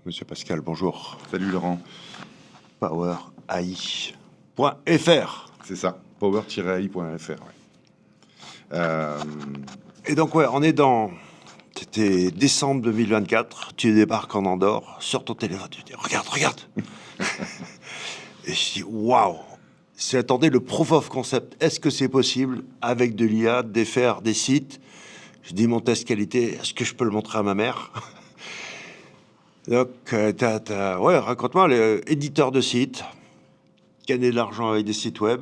Monsieur Pascal, bonjour. Salut Laurent. PowerAI.fr. C'est ça, power-ai.fr. Ouais. Et donc, ouais, on est dans. C'était décembre 2024. Tu débarques en Andorre sur ton téléphone. Tu dis, regarde. Et je dis, waouh. Attendez, le proof of concept. Est-ce que c'est possible, avec de l'IA, de faire des sites? Je dis, mon test qualité, est-ce que je peux le montrer à ma mère? Donc, ouais, raconte-moi, l'éditeur de sites, gagner de l'argent avec des sites web,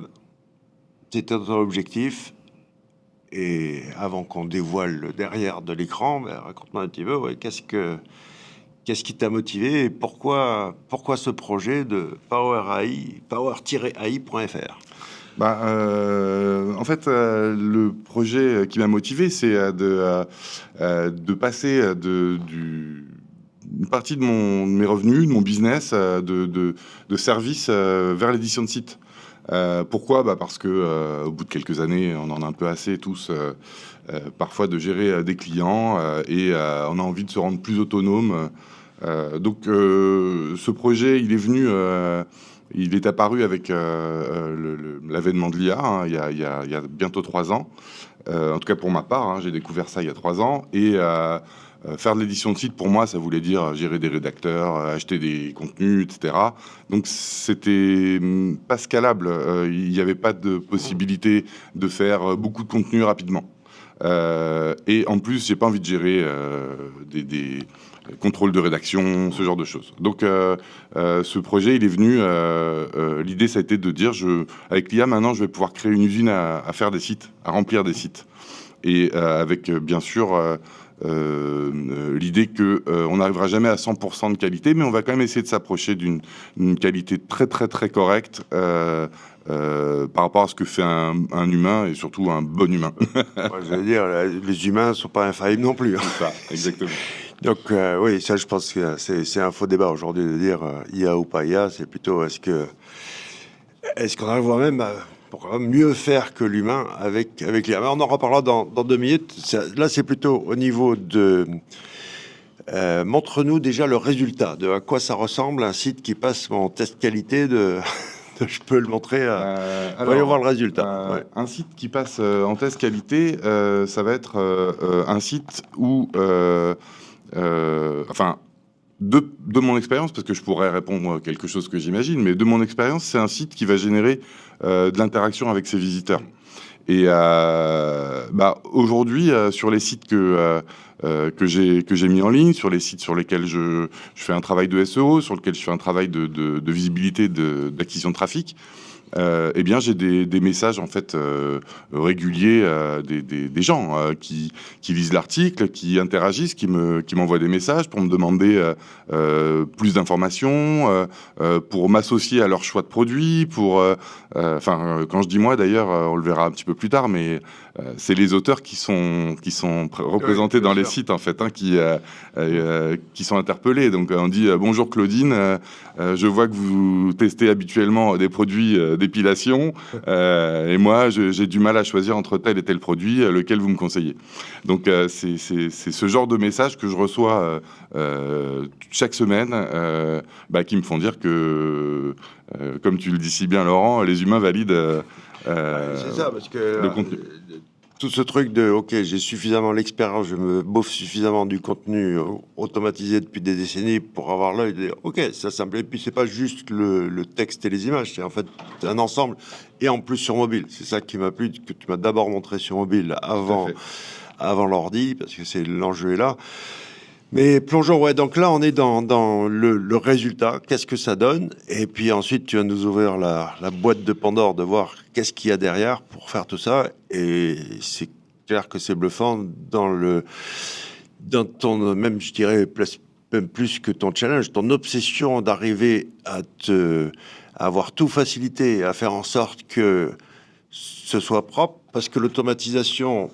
c'était ton objectif. Et avant qu'on dévoile le derrière de l'écran, raconte-moi un petit peu, ouais, qu'est-ce qui t'a motivé et pourquoi ce projet de power-ai.fr? En fait, le projet qui m'a motivé, c'est de passer une partie de mes revenus, de mon business, de services vers l'édition de sites. Pourquoi ? Parce que au bout de quelques années, on en a un peu assez tous, parfois de gérer des clients et on a envie de se rendre plus autonome. Donc, ce projet, il est apparu avec l'avènement de l'IA, hein, il y a bientôt 3 ans. En tout cas pour ma part, hein, j'ai découvert ça il y a 3 ans. Et faire de l'édition de site, pour moi, ça voulait dire gérer des rédacteurs, acheter des contenus, etc. Donc c'était pas scalable. Il n'y avait pas de possibilité de faire beaucoup de contenu rapidement. Et en plus, j'ai pas envie de gérer des contrôles de rédaction, ce genre de choses. Donc, ce projet, il est venu. L'idée, ça a été de dire, avec l'IA, maintenant, je vais pouvoir créer une usine à faire des sites, à remplir des sites, et avec bien sûr l'idée que on n'arrivera jamais à 100% de qualité, mais on va quand même essayer de s'approcher d'une qualité très très très correcte. Par rapport à ce que fait un humain et surtout un bon humain. Moi, je veux dire, les humains ne sont pas infaillibles non plus. C'est ça, exactement. Donc, oui, ça, je pense que c'est un faux débat aujourd'hui de dire IA ou pas IA. C'est plutôt est-ce qu'on arrivera même à pour mieux faire que l'humain avec l'IA. Mais on en reparlera dans 2 minutes. Là, c'est plutôt au niveau de. Montre-nous déjà le résultat, de à quoi ça ressemble un site qui passe mon test qualité de. Je peux le montrer. Voyons voir le résultat. Ouais. Un site qui passe en test qualité, ça va être un site où, de mon expérience, parce que je pourrais répondre quelque chose que j'imagine, mais de mon expérience, c'est un site qui va générer de l'interaction avec ses visiteurs. Et aujourd'hui, sur les sites que j'ai mis en ligne, sur les sites sur lesquels je fais un travail de SEO, sur lesquels je fais un travail de visibilité, d'acquisition de trafic, eh bien, j'ai des messages en fait réguliers des gens qui lisent l'article, qui interagissent, qui m'envoient des messages pour me demander plus d'informations, pour m'associer à leur choix de produits, quand je dis moi d'ailleurs, on le verra un petit peu plus tard, mais c'est les auteurs qui sont représentés dans les sites en fait, hein, qui sont interpellés. Donc on dit bonjour Claudine, je vois que vous testez habituellement des produits d'épilation et moi j'ai du mal à choisir entre tel et tel produit, lequel vous me conseillez. Donc c'est ce genre de message que je reçois chaque semaine qui me font dire que comme tu le dis si bien Laurent, les humains valident c'est ça, parce que le contenu. Tout ce truc de ok, j'ai suffisamment l'expérience, je me bouffe suffisamment du contenu automatisé depuis des décennies pour avoir l'œil de dire ok, ça me plaît. Puis c'est pas juste le texte et les images, c'est en fait un ensemble et en plus sur mobile. C'est ça qui m'a plu, que tu m'as d'abord montré sur mobile avant l'ordi, parce que c'est l'enjeu est là. Mais plongeons, ouais, donc là on est dans le résultat, qu'est-ce que ça donne, et puis ensuite tu vas nous ouvrir la boîte de Pandore, de voir qu'est-ce qu'il y a derrière pour faire tout ça, et c'est clair que c'est bluffant dans ton, même je dirais, même plus que ton challenge, ton obsession d'arriver à avoir tout facilité, à faire en sorte que ce soit propre, parce que l'automatisation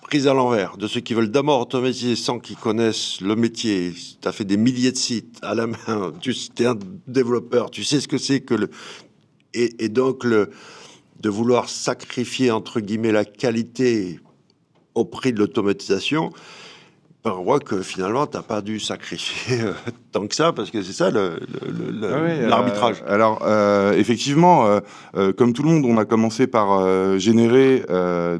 prise à l'envers, de ceux qui veulent d'abord automatiser sans qu'ils connaissent le métier. Tu as fait des milliers de sites à la main, tu es un développeur, tu sais ce que c'est que et donc de vouloir sacrifier, entre guillemets, la qualité au prix de l'automatisation, par voie que finalement, tu n'as pas dû sacrifier tant que ça, parce que c'est ça l'arbitrage. Alors, effectivement, comme tout le monde, on a commencé par générer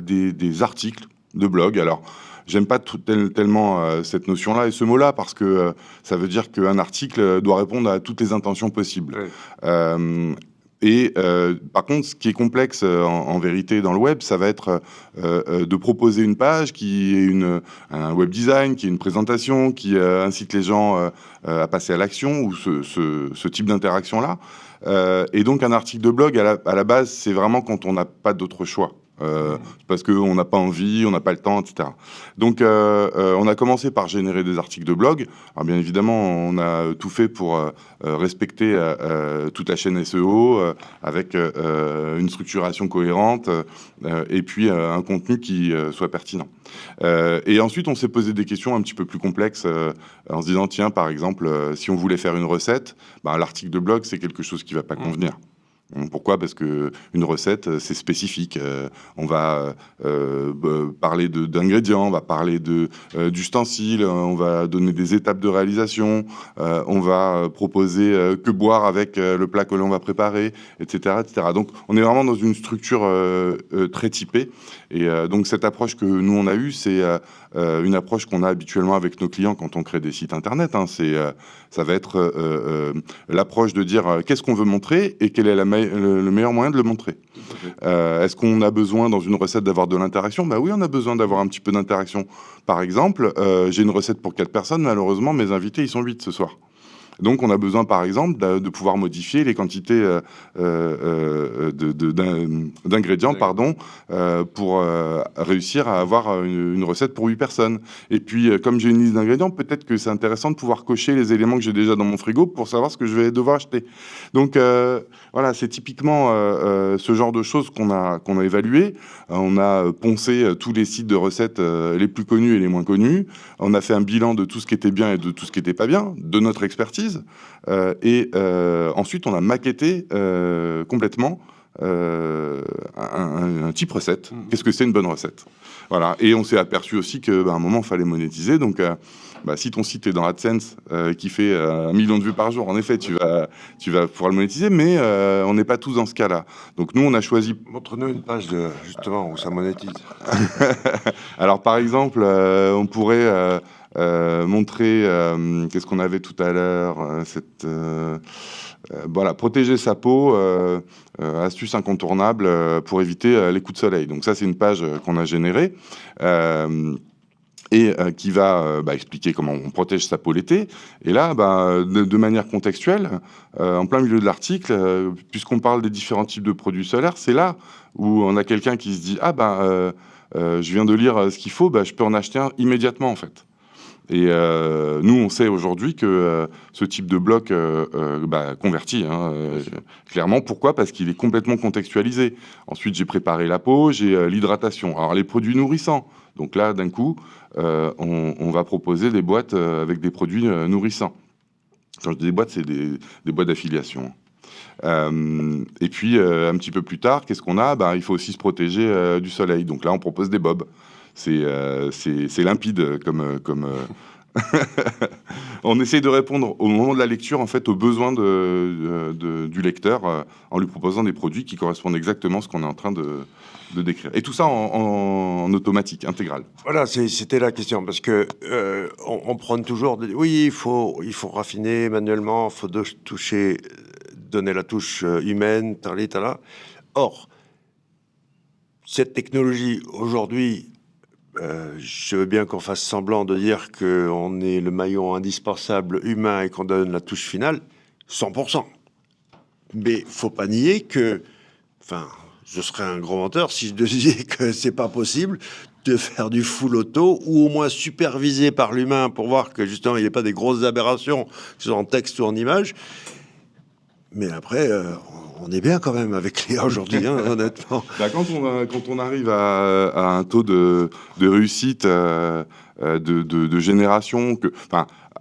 des articles de blog. Alors, j'aime pas tellement cette notion-là et ce mot-là, parce que ça veut dire qu'un article doit répondre à toutes les intentions possibles. Ouais. Par contre, ce qui est complexe en vérité dans le web, ça va être de proposer une page qui est un web design, qui est une présentation, qui incite les gens à passer à l'action ou ce type d'interaction-là. Et donc un article de blog, à la base, c'est vraiment quand on n'a pas d'autre choix. Parce qu'on n'a pas envie, on n'a pas le temps, etc. Donc, on a commencé par générer des articles de blog. Alors, bien évidemment, on a tout fait pour respecter toute la chaîne SEO avec une structuration cohérente et puis un contenu qui soit pertinent. Et ensuite, on s'est posé des questions un petit peu plus complexes en se disant, tiens, par exemple, si on voulait faire une recette, l'article de blog, c'est quelque chose qui ne va pas convenir. Pourquoi ? Parce que une recette, c'est spécifique. On va parler d'ingrédients, on va parler d'ustensiles, on va donner des étapes de réalisation, on va proposer que boire avec le plat que l'on va préparer, etc., etc. Donc, on est vraiment dans une structure très typée. Et donc, cette approche que nous, on a eue, c'est une approche qu'on a habituellement avec nos clients quand on crée des sites internet. Ça va être l'approche de dire qu'est-ce qu'on veut montrer et quel est le meilleur moyen de le montrer. Est-ce qu'on a besoin dans une recette d'avoir de l'interaction ? Oui, on a besoin d'avoir un petit peu d'interaction. Par exemple, j'ai une recette pour 4 personnes, malheureusement, mes invités, ils sont 8 ce soir. Donc, on a besoin, par exemple, de pouvoir modifier les quantités d'ingrédients, pour réussir à avoir une recette pour 8 personnes. Et puis, comme j'ai une liste d'ingrédients, peut-être que c'est intéressant de pouvoir cocher les éléments que j'ai déjà dans mon frigo pour savoir ce que je vais devoir acheter. Donc, voilà, c'est typiquement ce genre de choses qu'on a évalué. On a poncé tous les sites de recettes les plus connus et les moins connus. On a fait un bilan de tout ce qui était bien et de tout ce qui n'était pas bien, de notre expertise. Et ensuite, on a maquetté complètement un type recette. Qu'est-ce que c'est une bonne recette ? Voilà. Et on s'est aperçu aussi qu'à un moment, il fallait monétiser. Donc, si ton site est dans AdSense qui fait 1 million de vues par jour, en effet, tu vas pouvoir le monétiser, mais on n'est pas tous dans ce cas-là. Donc, nous, on a choisi... Montre-nous une page justement où ça monétise. Alors, par exemple, on pourrait... montrer qu'est-ce qu'on avait tout à l'heure, voilà, protéger sa peau, astuce incontournable pour éviter les coups de soleil. Donc ça, c'est une page qu'on a générée et qui va expliquer comment on protège sa peau l'été. Et là, de manière contextuelle, en plein milieu de l'article, puisqu'on parle des différents types de produits solaires, c'est là où on a quelqu'un qui se dit « Ah je viens de lire ce qu'il faut, je peux en acheter un immédiatement en fait ». Et nous, on sait aujourd'hui que ce type de bloc convertit, clairement. Pourquoi ? Parce qu'il est complètement contextualisé. Ensuite, j'ai préparé la peau, j'ai l'hydratation. Alors, les produits nourrissants. Donc là, d'un coup, on va proposer des boîtes avec des produits nourrissants. Quand je dis des boîtes, c'est des boîtes d'affiliation. Et puis, un petit peu plus tard, qu'est-ce qu'on a ? Il faut aussi se protéger du soleil. Donc là, on propose des bobs. C'est limpide comme on essaye de répondre au moment de la lecture en fait aux besoins du lecteur en lui proposant des produits qui correspondent exactement à ce qu'on est en train de décrire. Et tout ça en automatique, intégral. Voilà, c'était la question, parce que on prône toujours oui, il faut raffiner manuellement, il faut toucher, donner la touche humaine, tala. Or, cette technologie aujourd'hui, je veux bien qu'on fasse semblant de dire qu'on est le maillon indispensable humain et qu'on donne la touche finale, 100%. Mais faut pas nier que, je serais un gros menteur si je disais que c'est pas possible de faire du full auto ou au moins supervisé par l'humain pour voir que justement il n'y a pas des grosses aberrations, que ce soit en texte ou en image. Mais après, on est bien quand même avec l'IA aujourd'hui, honnêtement. Quand on arrive à un taux de réussite de génération,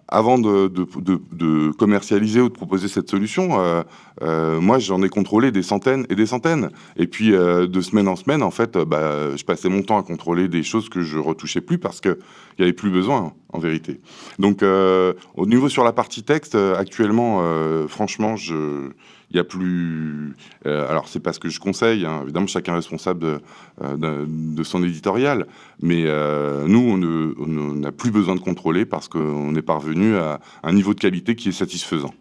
avant de commercialiser ou de proposer cette solution, moi j'en ai contrôlé des centaines et des centaines. Et puis de semaine en semaine, en fait, je passais mon temps à contrôler des choses que je retouchais plus parce que il y avait plus besoin. en vérité. Donc, au niveau sur la partie texte, actuellement, franchement, il y a plus. Alors, c'est pas ce que je conseille. Hein. Évidemment, chacun est responsable de son éditorial. Mais nous, on n'a plus besoin de contrôler parce qu'on est parvenu à un niveau de qualité qui est satisfaisant.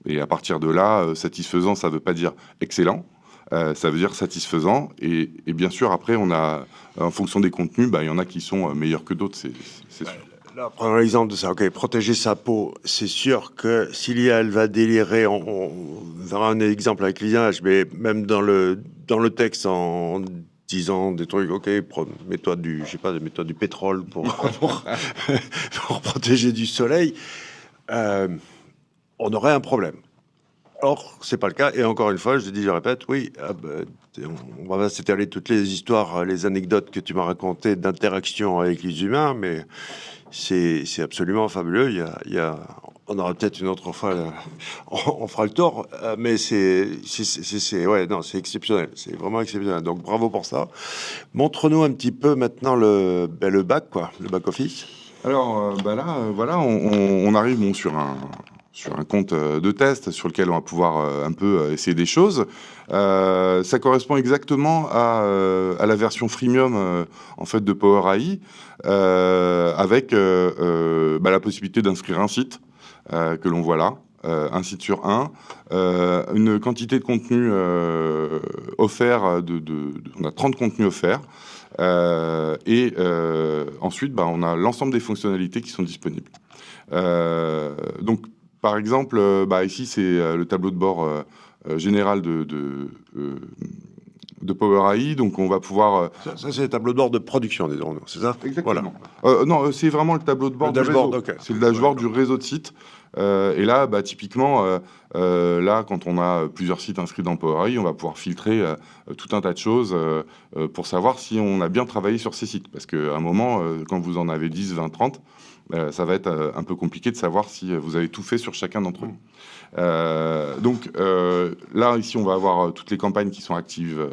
Et à partir de là, satisfaisant, ça ne veut pas dire excellent. Ça veut dire satisfaisant. Et bien sûr, après, on a, en fonction des contenus, il y en a qui sont meilleurs que d'autres, c'est sûr. Là, prenons l'exemple de ça. Ok, protéger sa peau, c'est sûr que si l'IA, elle va délirer, on verra un exemple avec l'image, mais même dans le texte, en disant des trucs, ok, mets-toi du, je sais pas, mets-toi du pétrole pour protéger du soleil, on aurait un problème. Or, c'est pas le cas. Et encore une fois, je dis, je répète, oui, on va s'étaler toutes les histoires, les anecdotes que tu m'as racontées d'interaction avec les humains, mais c'est absolument fabuleux. On aura peut-être une autre fois, on fera le tour, mais ouais, non, c'est exceptionnel. C'est vraiment exceptionnel. Donc, bravo pour ça. Montre-nous un petit peu maintenant le back, quoi, le back office. Alors, là, voilà, on arrive sur un compte de test sur lequel on va pouvoir un peu essayer des choses. Ça correspond exactement à la version freemium en fait de Power AI, avec la possibilité d'inscrire un site que l'on voit là. Un site sur un, une quantité de contenu offert, on a 30 contenus offerts, et ensuite on a l'ensemble des fonctionnalités qui sont disponibles. Donc par exemple, ici c'est le tableau de bord général de Power AI, donc on va pouvoir... Ça c'est le tableau de bord de production, disons, c'est ça? Exactement. Voilà. Non, c'est vraiment le tableau de bord du réseau. Okay. C'est le dashboard du réseau de sites. Et là, typiquement, là, quand on a plusieurs sites inscrits dans Power AI, on va pouvoir filtrer tout un tas de choses pour savoir si on a bien travaillé sur ces sites. Parce qu'à un moment, quand vous en avez 10, 20, 30, ça va être un peu compliqué de savoir si vous avez tout fait sur chacun d'entre eux. Donc là, ici, on va avoir toutes les campagnes qui sont actives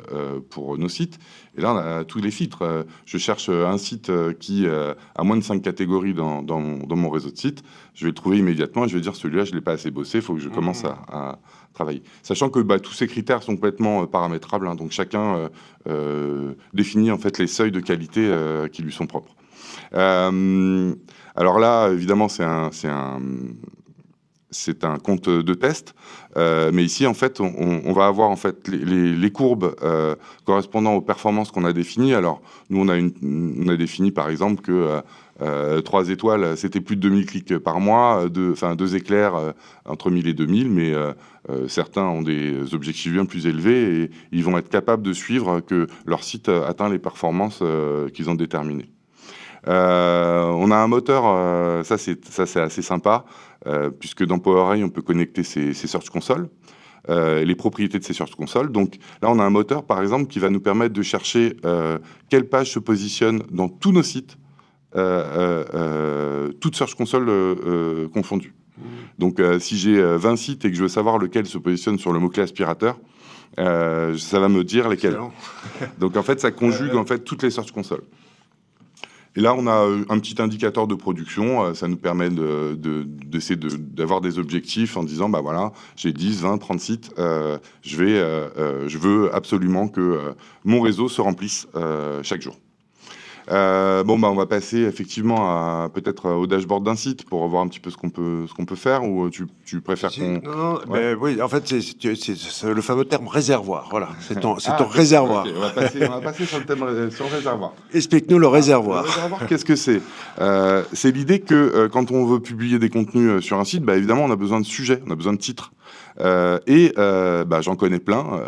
pour nos sites. Et là, on a tous les filtres. Je cherche un site qui a moins de 5 catégories dans mon réseau de sites. Je vais le trouver immédiatement et je vais dire celui-là, je ne l'ai pas assez bossé, il faut que je commence à travailler. Sachant que tous ces critères sont complètement paramétrables. Hein, donc chacun définit en fait les seuils de qualité qui lui sont propres. Alors là, évidemment, c'est un compte de test, mais ici, en fait, on va avoir en fait les courbes correspondant aux performances qu'on a définies. Alors, nous, on a défini, par exemple, que 3 étoiles, c'était plus de 2000 clics par mois, 2 éclairs entre 1000 et 2000, mais certains ont des objectifs bien plus élevés et ils vont être capables de suivre que leur site atteint les performances qu'ils ont déterminées. On a un moteur, ça c'est assez sympa, puisque dans Power AI, on peut connecter ses Search Console, les propriétés de ces Search Console. Donc là, on a un moteur, par exemple, qui va nous permettre de chercher quelle page se positionne dans tous nos sites, toutes Search Console confondues. Donc si j'ai 20 sites et que je veux savoir lequel se positionne sur le mot-clé aspirateur, ça va me dire lesquels. Donc en fait, ça conjugue en fait toutes les Search Console. Et là, on a un petit indicateur de production. Ça nous permet d'essayer d'avoir des objectifs en disant, voilà, j'ai 10, 20, 30 sites. Je veux absolument que mon réseau se remplisse chaque jour. On va passer effectivement peut-être au dashboard d'un site pour voir un petit peu ce qu'on peut faire, ou tu préfères qu'on... Non, ouais. Oui, en fait, c'est le fameux terme réservoir. Voilà, c'est ton réservoir. Okay, on va passer sur le réservoir. Explique-nous le réservoir. Le réservoir, qu'est-ce que c'est? C'est l'idée que quand on veut publier des contenus sur un site, évidemment, on a besoin de sujets, on a besoin de titres. J'en connais plein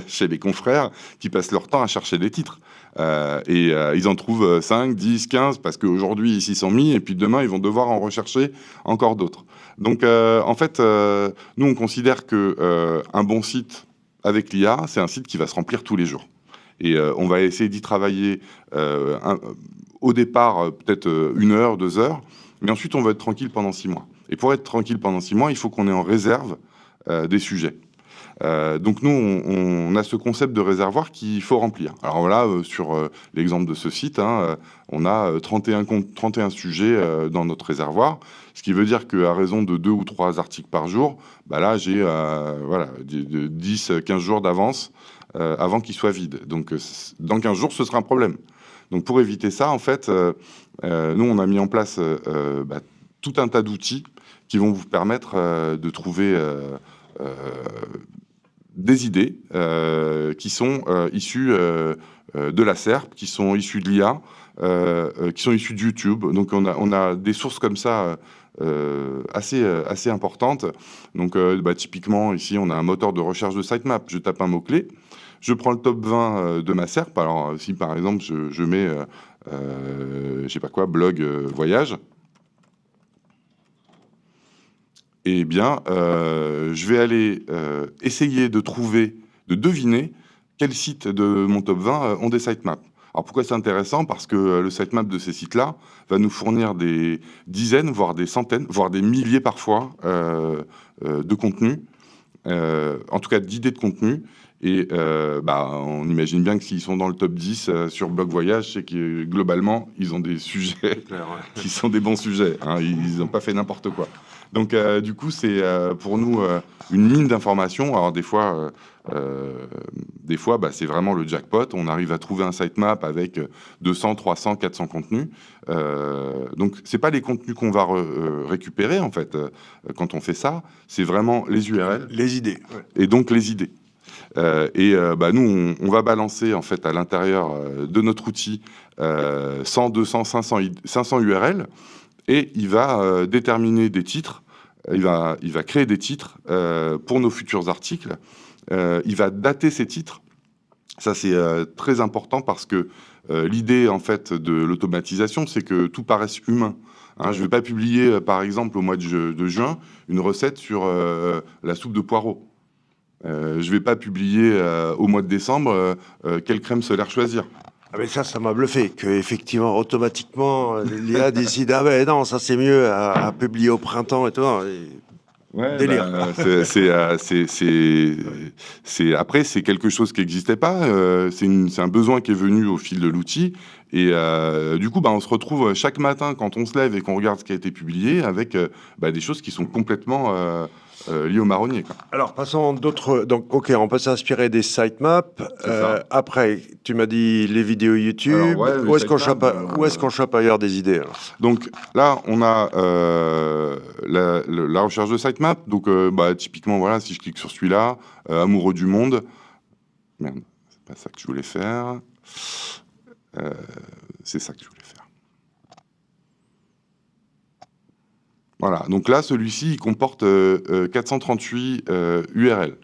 chez les confrères qui passent leur temps à chercher des titres. Ils en trouvent 5, 10, 15, parce qu'aujourd'hui, ils s'y sont mis, et puis demain, ils vont devoir en rechercher encore d'autres. Donc, en fait, nous, on considère qu'un bon site avec l'IA, c'est un site qui va se remplir tous les jours. Et on va essayer d'y travailler au départ, peut-être 1 heure, 2 heures, mais ensuite, on va être tranquille pendant 6 mois. Et pour être tranquille pendant 6 mois, il faut qu'on ait en réserve des sujets. Donc nous, on a ce concept de réservoir qu'il faut remplir. Alors voilà, sur l'exemple de ce site, hein, on a 31 sujets dans notre réservoir, ce qui veut dire qu'à raison de 2 ou 3 articles par jour, bah là j'ai voilà, de 10-15 jours d'avance avant qu'il soit vide. Donc dans 15 jours, ce sera un problème. Donc pour éviter ça, en fait, nous, on a mis en place tout un tas d'outils qui vont vous permettre de trouver des idées qui sont issues de la SERP, qui sont issues de l'IA, qui sont issues de YouTube. Donc on a des sources comme ça assez importantes. Donc typiquement, ici, on a un moteur de recherche de sitemap. Je tape un mot-clé. Je prends le top 20 de ma SERP. Alors, si par exemple, je mets, je sais pas quoi, blog voyage, eh bien, je vais aller essayer de trouver, de deviner quels sites de mon top 20 ont des sitemaps. Alors, pourquoi c'est intéressant? Parce que le sitemap de ces sites-là va nous fournir des dizaines, voire des centaines, voire des milliers parfois de contenus, en tout cas d'idées de contenu. Et on imagine bien que s'ils sont dans le top 10 sur Blog Voyage, c'est que globalement, ils ont des sujets qui sont des bons sujets. Hein, ils n'ont pas fait n'importe quoi. Donc, du coup, c'est pour nous une mine d'informations. Alors, des fois, c'est vraiment le jackpot. On arrive à trouver un sitemap avec 200, 300, 400 contenus. Donc, c'est pas les contenus qu'on va récupérer, en fait, quand on fait ça. C'est vraiment les URL. Les idées. Ouais. Et donc, les idées. Nous, on va balancer en fait à l'intérieur de notre outil 100, 200, 500 URL et il va déterminer des titres. Il va créer des titres pour nos futurs articles. Il va dater ces titres. Ça, c'est très important parce que l'idée en fait de l'automatisation, c'est que tout paraisse humain. Hein, je ne vais pas publier, par exemple, au mois de juin, une recette sur la soupe de poireaux. Je ne vais pas publier au mois de décembre quelle crème solaire choisir. Ah mais ça m'a bluffé, qu'effectivement, automatiquement, l'IA décide, ah ben non, ça c'est mieux à publier au printemps et tout. Ouais, délire. Après, c'est quelque chose qui n'existait pas. C'est un besoin qui est venu au fil de l'outil. Et du coup, on se retrouve chaque matin quand on se lève et qu'on regarde ce qui a été publié avec des choses qui sont complètement liées au marronnier, quoi. Alors, passons d'autres. Donc, OK, on peut s'inspirer des sitemaps. Après, tu m'as dit les vidéos YouTube. Alors, où est-ce qu'on chope ailleurs des idées alors? Donc là, on a la recherche de sitemap. Donc, typiquement, voilà, si je clique sur celui-là, Amoureux du monde. Merde, c'est pas ça que je voulais faire. C'est ça que je voulais faire. Voilà, donc là, celui-ci, il comporte 438 URL,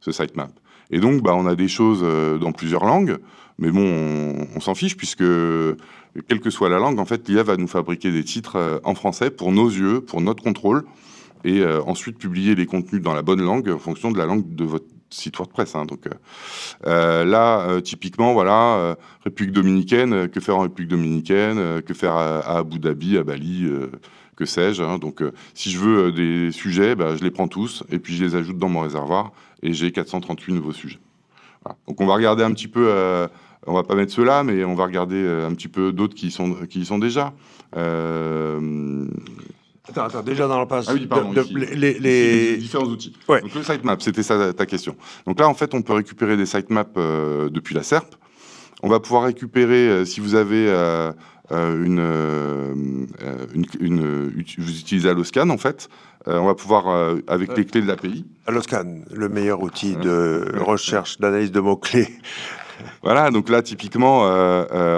ce sitemap. Et donc, on a des choses dans plusieurs langues, mais bon, on s'en fiche, puisque, quelle que soit la langue, en fait, l'IA va nous fabriquer des titres en français pour nos yeux, pour notre contrôle, et ensuite publier les contenus dans la bonne langue en fonction de la langue de votre site WordPress. Hein. Donc là, typiquement, voilà, République dominicaine, que faire en République dominicaine, que faire à Abu Dhabi, à Bali, que sais-je. Hein. Donc si je veux des sujets, je les prends tous et puis je les ajoute dans mon réservoir et j'ai 438 nouveaux sujets. Voilà. Donc on va regarder un petit peu, on va pas mettre ceux-là, mais on va regarder un petit peu d'autres qui y sont déjà. Attends, déjà dans la page. Ah oui, pardon, les différents outils. Ouais. Donc le sitemap, c'était ça ta question. Donc là, en fait, on peut récupérer des sitemaps depuis la SERP. On va pouvoir récupérer, si vous avez vous utilisez Alloscan, en fait, on va pouvoir, avec les clés de l'API. Alloscan, le meilleur outil de recherche, d'analyse de mots-clés. Voilà, donc là, typiquement,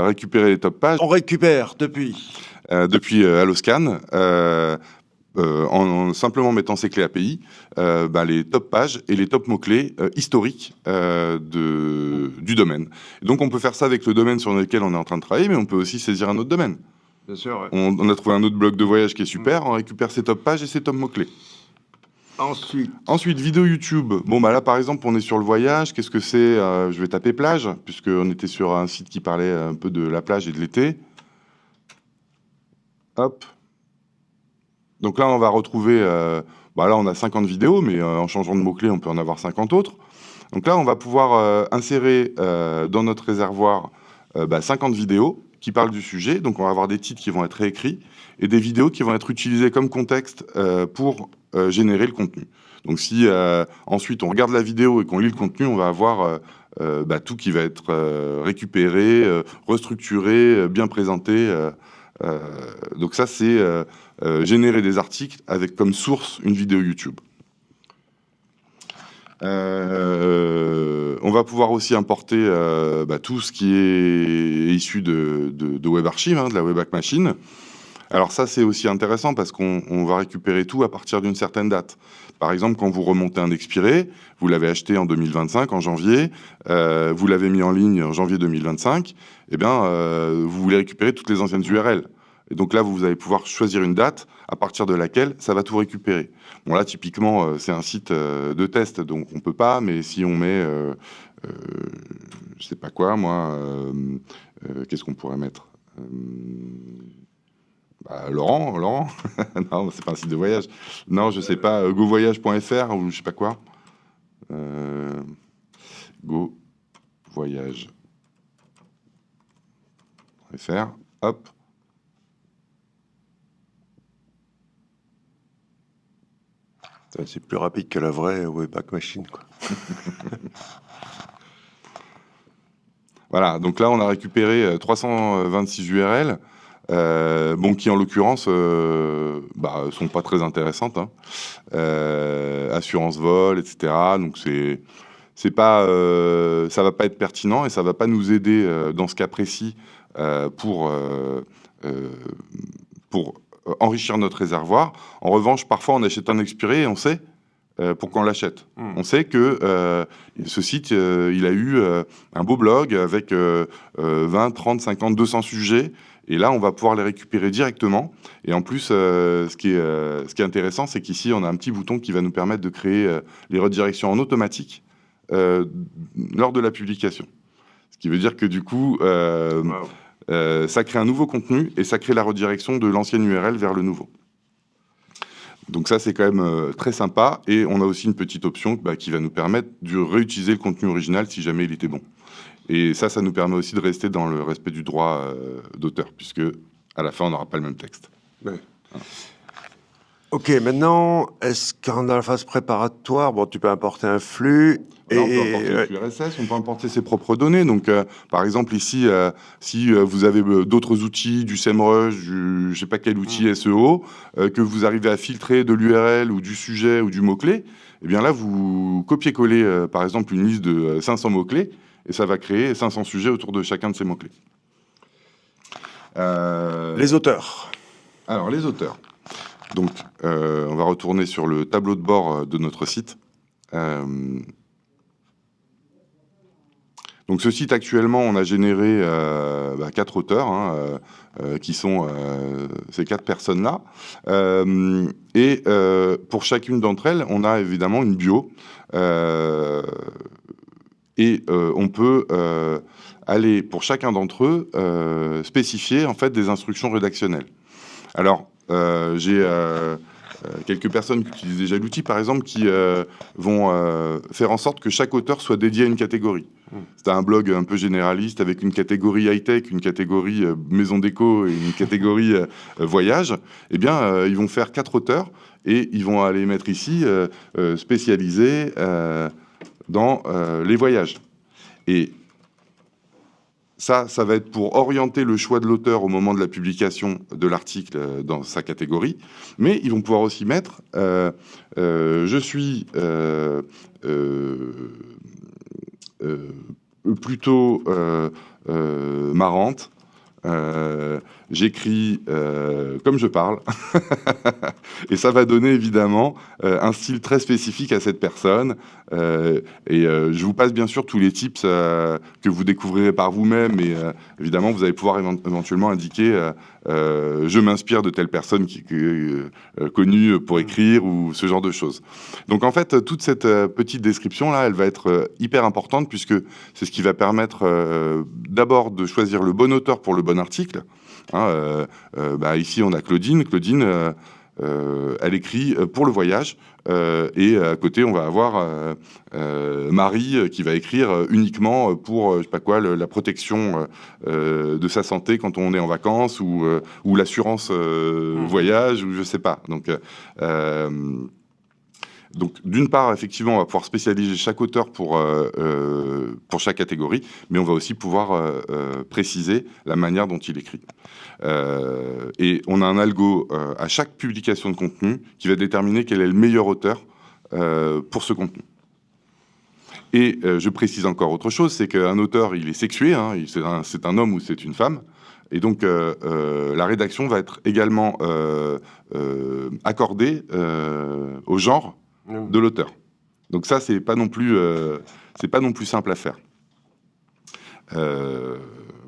récupérer les top pages. On récupère depuis Alloscan, en simplement mettant ces clés API, les top pages et les top mots-clés historiques du domaine. Et donc on peut faire ça avec le domaine sur lequel on est en train de travailler, mais on peut aussi saisir un autre domaine. Bien sûr, ouais. On a trouvé un autre blog de voyage qui est super, on récupère ces top pages et ces top mots-clés. Ensuite, vidéo YouTube. Bon, là, par exemple, on est sur le voyage. Qu'est-ce que c'est? Je vais taper plage, puisqu'on était sur un site qui parlait un peu de la plage et de l'été. Hop. Donc là, on va retrouver... là, on a 50 vidéos, mais en changeant de mots-clés, on peut en avoir 50 autres. Donc là, on va pouvoir insérer dans notre réservoir 50 vidéos qui parlent du sujet. Donc on va avoir des titres qui vont être réécrits et des vidéos qui vont être utilisées comme contexte pour générer le contenu. Donc si ensuite on regarde la vidéo et qu'on lit le contenu, on va avoir tout qui va être récupéré, restructuré, bien présenté. Donc ça, c'est générer des articles avec comme source une vidéo YouTube. On va pouvoir aussi importer tout ce qui est issu de Web Archive, de la Wayback Machine. Alors ça, c'est aussi intéressant parce qu'on va récupérer tout à partir d'une certaine date. Par exemple, quand vous remontez un expiré, vous l'avez acheté en 2025, en janvier, vous l'avez mis en ligne en janvier 2025, vous voulez récupérer toutes les anciennes URL. Et donc là, vous allez pouvoir choisir une date à partir de laquelle ça va tout récupérer. Bon là, typiquement, c'est un site de test, donc on peut pas, mais si on met, je sais pas quoi, moi, qu'est-ce qu'on pourrait mettre Laurent non, c'est pas un site de voyage. Non, je sais pas, govoyage.fr ou je sais pas quoi. Govoyage.fr, hop. C'est plus rapide que la vraie Wayback Machine, quoi. Voilà, donc là, on a récupéré 326 URL, qui en l'occurrence sont pas très intéressantes. Assurance vol, etc. Donc c'est pas, ça va pas être pertinent et ça va pas nous aider dans ce cas précis pour enrichir notre réservoir. En revanche, parfois, on achète un expiré et on sait pourquoi on l'achète. On sait que ce site, il a eu un beau blog avec 20, 30, 50, 200 sujets. Et là, on va pouvoir les récupérer directement. Et en plus, ce qui est intéressant, c'est qu'ici, on a un petit bouton qui va nous permettre de créer les redirections en automatique lors de la publication. Ce qui veut dire que du coup... ça crée un nouveau contenu et ça crée la redirection de l'ancienne URL vers le nouveau. Donc ça, c'est quand même très sympa. Et on a aussi une petite option qui va nous permettre de réutiliser le contenu original si jamais il était bon. Et ça nous permet aussi de rester dans le respect du droit d'auteur, puisque à la fin, on n'aura pas le même texte. Ouais. Voilà. Ok, maintenant, est-ce qu'en la phase préparatoire, tu peux importer un flux on peut importer le flux RSS, on peut importer ses propres données. Donc, par exemple, ici, si vous avez d'autres outils, du SEMrush, je ne sais pas quel outil SEO, que vous arrivez à filtrer de l'URL ou du sujet ou du mot-clé, eh bien là, vous copiez-collez, par exemple, une liste de 500 mots-clés et ça va créer 500 sujets autour de chacun de ces mots-clés. Les auteurs. Alors, les auteurs. Donc, on va retourner sur le tableau de bord de notre site. Donc, ce site, actuellement, on a généré 4 auteurs, qui sont ces 4 personnes-là. Pour chacune d'entre elles, on a évidemment une bio. On peut aller, pour chacun d'entre eux, spécifier, en fait, des instructions rédactionnelles. Alors, j'ai quelques personnes qui utilisent déjà l'outil, par exemple, qui vont faire en sorte que chaque auteur soit dédié à une catégorie. C'est un blog un peu généraliste avec une catégorie high-tech, une catégorie maison déco et une catégorie voyage. Eh bien, ils vont faire 4 auteurs et ils vont aller mettre ici spécialisés dans les voyages. Et ça va être pour orienter le choix de l'auteur au moment de la publication de l'article dans sa catégorie. Mais ils vont pouvoir aussi mettre je suis plutôt marrante. J'écris comme je parle. Et ça va donner évidemment un style très spécifique à cette personne. Je vous passe bien sûr tous les tips que vous découvrirez par vous-même. Et évidemment, vous allez pouvoir éventuellement indiquer je m'inspire de telle personne qui est connue pour écrire ou ce genre de choses. Donc en fait, toute cette petite description-là, elle va être hyper importante puisque c'est ce qui va permettre d'abord de choisir le bon auteur pour le bon article. Ici, on a Claudine. Claudine, elle écrit pour le voyage. Et à côté, on va avoir Marie qui va écrire uniquement pour, je sais pas quoi, la protection de sa santé quand on est en vacances ou l'assurance voyage ou je sais pas. Donc, d'une part, effectivement, on va pouvoir spécialiser chaque auteur pour chaque catégorie, mais on va aussi pouvoir préciser la manière dont il écrit. Et on a un algo à chaque publication de contenu qui va déterminer quel est le meilleur auteur pour ce contenu. Et je précise encore autre chose, c'est qu'un auteur, il est sexué, hein, c'est un homme ou c'est une femme. Et donc, la rédaction va être également accordée au genre de l'auteur. Donc ça, c'est pas non plus simple à faire.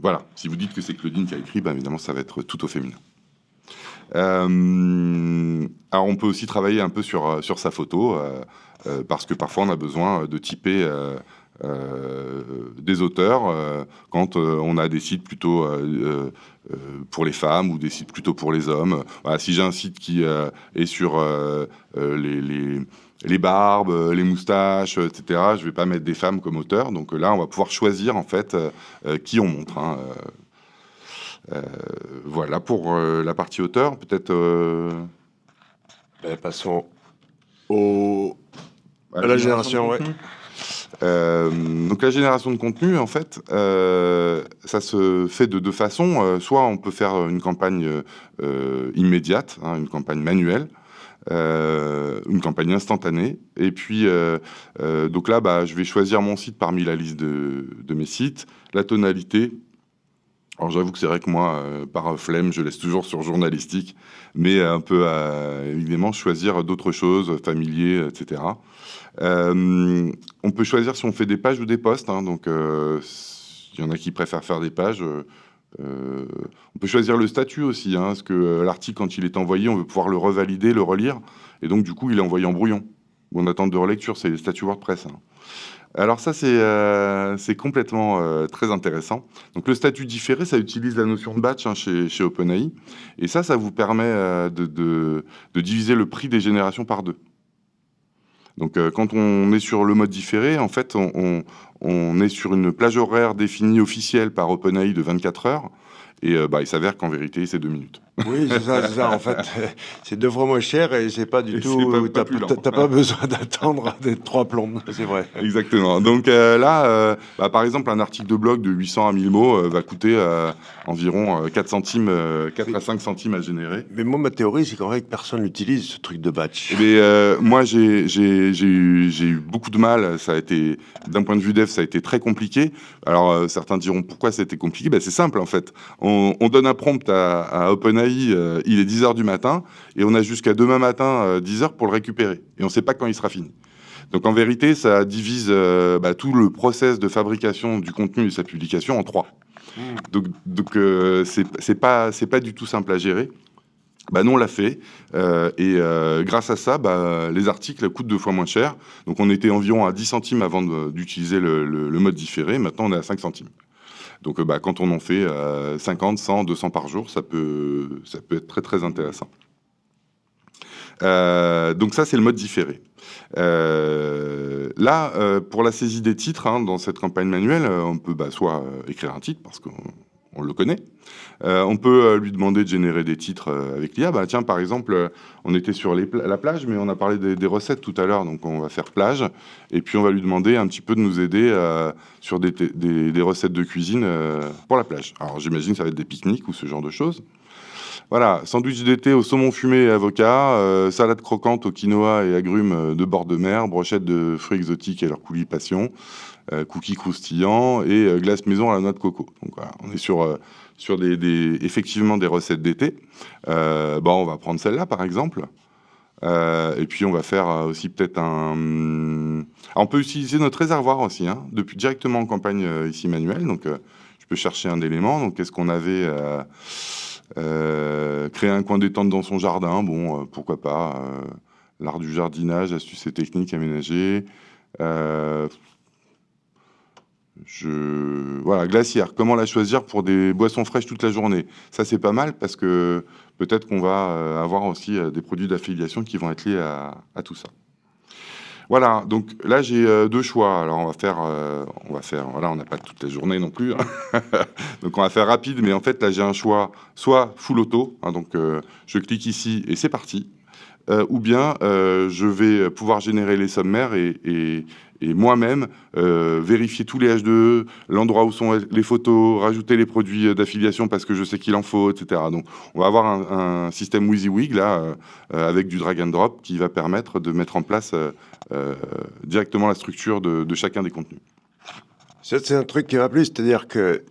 Voilà. Si vous dites que c'est Claudine qui a écrit, ben évidemment, ça va être tout au féminin. Alors, on peut aussi travailler un peu sur sa photo, parce que parfois, on a besoin de typer des auteurs quand on a des sites plutôt pour les femmes ou des sites plutôt pour les hommes. Voilà, si j'ai un site qui est sur les barbes, les moustaches, etc., je vais pas mettre des femmes comme auteurs. Donc là, on va pouvoir choisir en fait qui on montre. Hein. Voilà pour la partie auteur. Peut-être. Passons à la génération, ouais. Donc la génération de contenu, en fait, ça se fait de deux façons. Soit on peut faire une campagne immédiate, hein, une campagne manuelle, une campagne instantanée. Et puis, donc là, je vais choisir mon site parmi la liste de mes sites, la tonalité. Alors j'avoue que c'est vrai que moi, par flemme, je laisse toujours sur journalistique, mais un peu évidemment choisir d'autres choses, familier, etc. On peut choisir si on fait des pages ou des posts, hein, donc il y en a qui préfèrent faire des pages. On peut choisir le statut aussi, hein, parce que l'article, quand il est envoyé, on veut pouvoir le revalider, le relire, et donc du coup, il est envoyé en brouillon, ou en attente de relecture, c'est les statuts WordPress. Hein. Alors ça, c'est complètement très intéressant. Donc le statut différé, ça utilise la notion de batch, hein, chez OpenAI, et ça vous permet de diviser le prix des générations par deux. Donc quand on est sur le mode différé, en fait, on est sur une plage horaire définie officielle par OpenAI de 24 heures, et il s'avère qu'en vérité, c'est 2 minutes. Oui, c'est ça. En fait, c'est 2 fois moins cher et c'est pas du tout. T'as pas besoin d'attendre des 3 plombes. C'est vrai. Exactement. Donc là, par exemple, un article de blog de 800 à 1000 mots va coûter environ 4 centimes, 4 à 5 centimes à générer. Mais moi, ma théorie, c'est qu'en vrai, personne n'utilise ce truc de batch. Mais moi, j'ai eu beaucoup de mal. Ça a été, d'un point de vue dev, ça a été très compliqué. Alors, certains diront pourquoi c'était compliqué. C'est simple, en fait. On donne un prompt à OpenAI. Il est 10h du matin et on a jusqu'à demain matin 10h pour le récupérer et on ne sait pas quand il sera fini. Donc en vérité, ça divise tout le process de fabrication du contenu et de sa publication en 3. Donc c'est pas du tout simple à gérer. Nous on l'a fait et grâce à ça, les articles coûtent 2 fois moins cher. Donc on était environ à 10 centimes avant d'utiliser le mode différé. Maintenant on est à 5 centimes. Donc quand on en fait 50, 100, 200 par jour, ça peut être très très intéressant. Donc ça, c'est le mode différé. Là, pour la saisie des titres, hein, dans cette campagne manuelle, on peut soit écrire un titre, parce qu'on le connaît. On peut lui demander de générer des titres avec l'IA. Tiens, par exemple, on était sur la plage, mais on a parlé des recettes tout à l'heure, donc on va faire plage. Et puis, on va lui demander un petit peu de nous aider sur des recettes de cuisine pour la plage. Alors, j'imagine que ça va être des pique-niques ou ce genre de choses. Voilà, sandwich d'été au saumon fumé et avocat, salade croquante au quinoa et agrumes de bord de mer, brochette de fruits exotiques et leur coulis passion, cookies croustillants et glace maison à la noix de coco. Donc voilà, on est sur effectivement des recettes d'été. On va prendre celle-là par exemple. Et puis on va faire aussi peut-être on peut utiliser notre réservoir aussi, hein, depuis directement en campagne ici manuelle. Donc je peux chercher un élément. Donc qu'est-ce qu'on avait créer un coin détente dans son jardin, pourquoi pas. L'art du jardinage, astuces et techniques aménagées. Voilà, glacière. Comment la choisir pour des boissons fraîches toute la journée? Ça, c'est pas mal parce que peut-être qu'on va avoir aussi des produits d'affiliation qui vont être liés à tout ça. Voilà, donc là, j'ai deux choix. Alors, voilà, on n'a pas toute la journée non plus, hein. Donc, on va faire rapide, mais en fait, là, j'ai un choix, soit full auto, hein, donc je clique ici et c'est parti. Ou bien je vais pouvoir générer les sommaires et moi-même vérifier tous les H2E, l'endroit où sont les photos, rajouter les produits d'affiliation parce que je sais qu'il en faut, etc. Donc on va avoir un système WYSIWYG là, avec du drag and drop qui va permettre de mettre en place directement la structure de chacun des contenus. Ça, c'est un truc qui m'a plu, c'est-à-dire que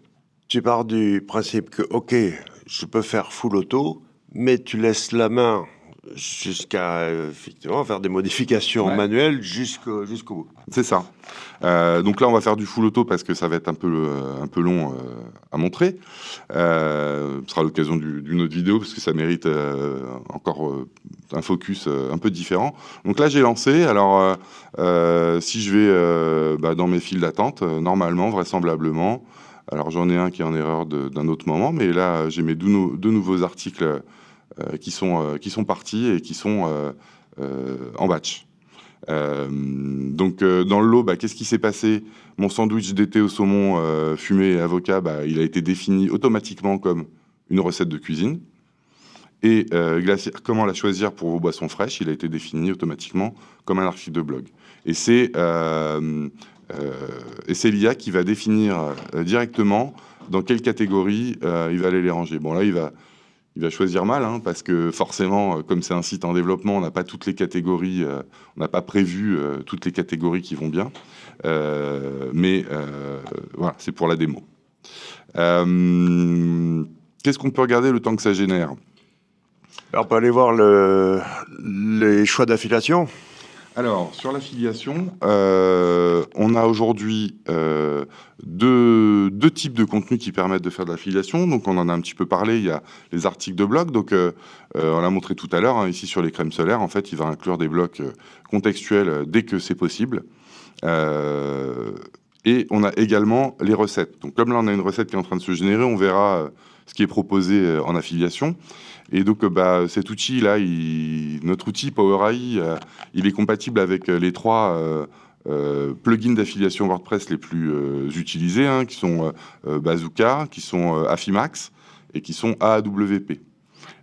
tu pars du principe que, OK, je peux faire full auto, mais tu laisses la main jusqu'à, effectivement, faire des modifications manuelles jusqu'au bout. C'est ça. Donc là, on va faire du full auto parce que ça va être un peu long à montrer. Ce sera l'occasion d'une autre vidéo parce que ça mérite encore un focus un peu différent. Donc là, j'ai lancé. Alors, si je vais dans mes files d'attente, normalement, vraisemblablement, alors j'en ai un qui est en erreur d'un autre moment, mais là, j'ai mes deux nouveaux articles qui sont partis et qui sont en batch. Donc dans le lot, qu'est-ce qui s'est passé? Mon sandwich d'été au saumon fumé et avocat, il a été défini automatiquement comme une recette de cuisine. Et comment la choisir pour vos boissons fraîches, il a été défini automatiquement comme un article de blog. Et c'est l'IA qui va définir directement dans quelle catégorie il va aller les ranger. Bon là, il va choisir mal, hein, parce que forcément, comme c'est un site en développement, on n'a pas toutes les catégories, on n'a pas prévu toutes les catégories qui vont bien. Mais voilà, c'est pour la démo. Qu'est-ce qu'on peut regarder le temps que ça génère? Alors, on peut aller voir les choix d'affiliation. Alors, sur l'affiliation, on a aujourd'hui deux types de contenus qui permettent de faire de l'affiliation. Donc, on en a un petit peu parlé, il y a les articles de blog. Donc, on l'a montré tout à l'heure, hein, ici sur les crèmes solaires. En fait, il va inclure des blocs contextuels dès que c'est possible. Et on a également les recettes. Donc, comme là, on a une recette qui est en train de se générer, on verra ce qui est proposé en affiliation. Et donc, cet outil-là, notre outil Power AI, il est compatible avec les trois plugins d'affiliation WordPress les plus utilisés, hein, qui sont Bazooka, qui sont Affimax et qui sont AAWP.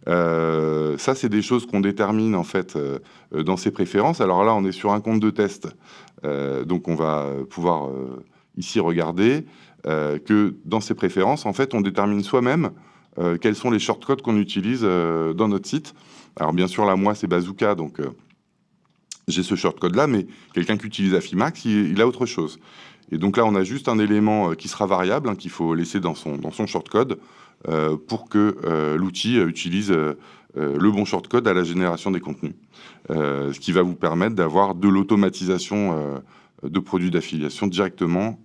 Ça, c'est des choses qu'on détermine en fait dans ses préférences. Alors là, on est sur un compte de test, donc on va pouvoir ici regarder que dans ses préférences, en fait, on détermine soi-même quels sont les shortcodes qu'on utilise dans notre site. Alors bien sûr, là, moi, c'est Bazooka, donc j'ai ce shortcode-là, mais quelqu'un qui utilise Affimax, il a autre chose. Et donc là, on a juste un élément qui sera variable, hein, qu'il faut laisser dans son shortcode pour que l'outil utilise le bon shortcode à la génération des contenus. Ce qui va vous permettre d'avoir de l'automatisation de produits d'affiliation directement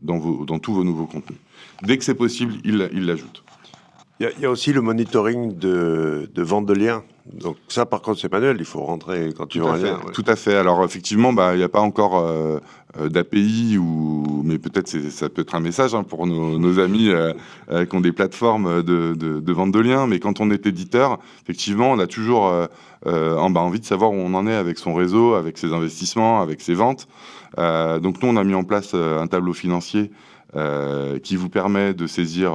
dans tous vos nouveaux contenus. Dès que c'est possible, il l'ajoute. Il y a aussi le monitoring de vente de liens. Donc ça, par contre, c'est manuel. Il faut rentrer quand tu veux un lien. Ouais. Tout à fait. Alors effectivement, il n'y a pas encore d'API, mais peut-être ça peut être un message, hein, pour nos amis qui ont des plateformes de vente de liens. Mais quand on est éditeur, effectivement, on a toujours envie de savoir où on en est avec son réseau, avec ses investissements, avec ses ventes. Donc nous, on a mis en place un tableau financier qui vous permet de saisir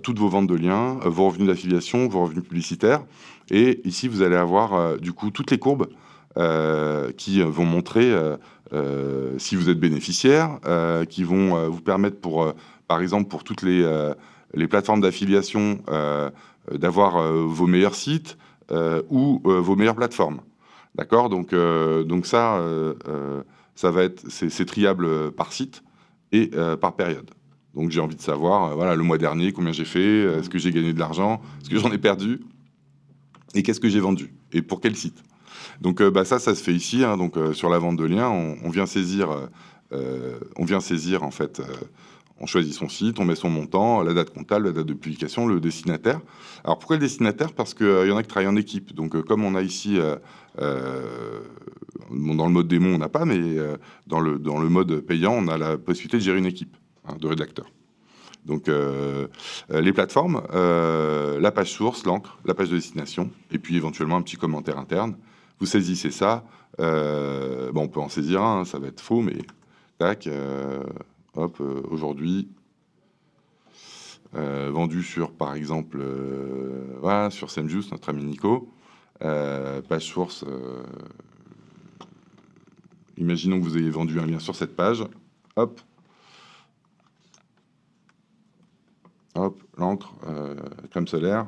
toutes vos ventes de liens, vos revenus d'affiliation, vos revenus publicitaires. Et ici, vous allez avoir du coup toutes les courbes qui vont montrer si vous êtes bénéficiaire, qui vont vous permettre par exemple, pour toutes les plateformes d'affiliation, d'avoir vos meilleurs sites ou vos meilleures plateformes. D'accord? Donc ça va être, c'est triable par site et par période. Donc j'ai envie de savoir, voilà, le mois dernier, combien j'ai fait, est-ce que j'ai gagné de l'argent, est-ce que j'en ai perdu, et qu'est-ce que j'ai vendu, et pour quel site. Donc ça se fait ici, hein, donc sur la vente de liens, on vient saisir en fait, on choisit son site, on met son montant, la date comptable, la date de publication, le destinataire. Alors pourquoi le destinataire? Parce qu'il y en a qui travaillent en équipe. Donc comme on a ici bon, dans le mode démo, on n'a pas, mais dans le mode payant, on a la possibilité de gérer une équipe de rédacteurs. Donc, les plateformes, la page source, l'encre, la page de destination, et puis éventuellement un petit commentaire interne. Vous saisissez ça. Bon, on peut en saisir un, ça va être faux, mais tac, hop, aujourd'hui, vendu sur, par exemple, voilà, sur Semjuice, notre ami Nico. Page source, imaginons que vous ayez vendu un lien sur cette page. Hop. Hop, l'encre, crème solaire.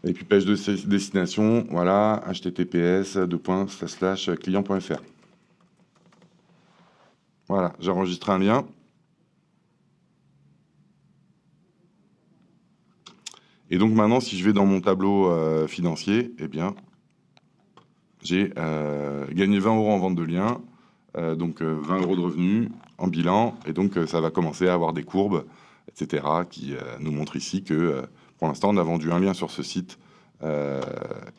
Et puis page de destination, voilà, https://client.fr. Voilà, j'ai enregistré un lien. Et donc maintenant, si je vais dans mon tableau financier, eh bien, j'ai gagné 20 € en vente de liens, donc 20 € de revenus en bilan, et donc ça va commencer à avoir des courbes, etc., qui nous montrent ici que pour l'instant, on a vendu un lien sur ce site,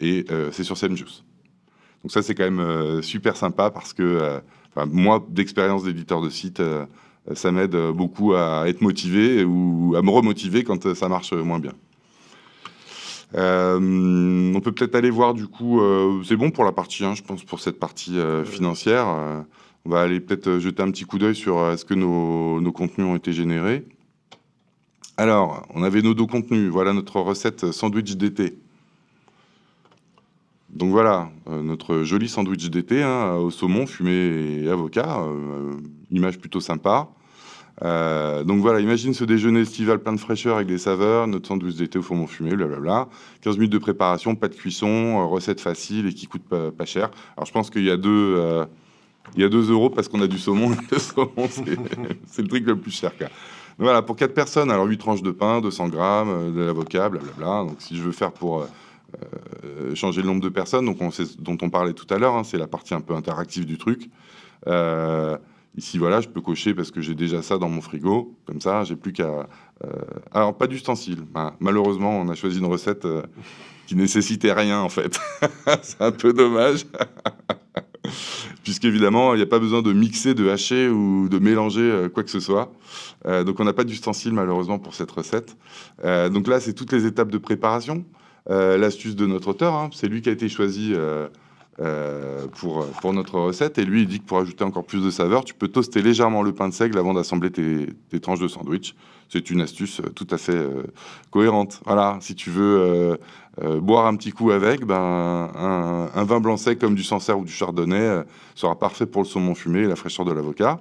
et c'est sur Semjuice. Donc ça, c'est quand même super sympa parce que moi, d'expérience d'éditeur de site, ça m'aide beaucoup à être motivé ou à me remotiver quand ça marche moins bien. On peut peut-être aller voir du coup, c'est bon pour la partie 1, je pense, pour cette partie financière. On va aller peut-être jeter un petit coup d'œil sur est-ce que nos contenus ont été générés. Alors, on avait nos deux contenus. Voilà notre recette sandwich d'été. Donc voilà, notre joli sandwich d'été au saumon, fumé et avocat. Image plutôt sympa. Donc voilà, imagine ce déjeuner estival plein de fraîcheur avec des saveurs, notre sandwich d'été au saumon fumé, blablabla. 15 minutes de préparation, pas de cuisson, recette facile et qui coûte pas cher. Alors je pense qu'il y a 2 € parce qu'on a du saumon. Le saumon, c'est le truc le plus cher, quoi. Donc voilà, pour 4 personnes, alors 8 tranches de pain, 200 grammes, de l'avocat, blablabla. Donc si je veux faire pour changer le nombre de personnes, donc dont on parlait tout à l'heure, c'est la partie un peu interactive du truc. Ici, voilà, je peux cocher parce que j'ai déjà ça dans mon frigo. Comme ça, j'ai plus qu'à... Alors, pas d'ustensiles. Malheureusement, on a choisi une recette qui nécessitait rien, en fait. C'est un peu dommage. Puisqu'évidemment, il n'y a pas besoin de mixer, de hacher ou de mélanger quoi que ce soit. Donc, on n'a pas d'ustensiles, malheureusement, pour cette recette. Donc là, c'est toutes les étapes de préparation. L'astuce de notre auteur, c'est lui qui a été choisi... pour notre recette, et lui il dit que pour ajouter encore plus de saveur, tu peux toaster légèrement le pain de seigle avant d'assembler tes tranches de sandwich. C'est une astuce tout à fait cohérente. Voilà, si tu veux boire un petit coup avec, un vin blanc sec comme du Sancerre ou du Chardonnay sera parfait pour le saumon fumé et la fraîcheur de l'avocat.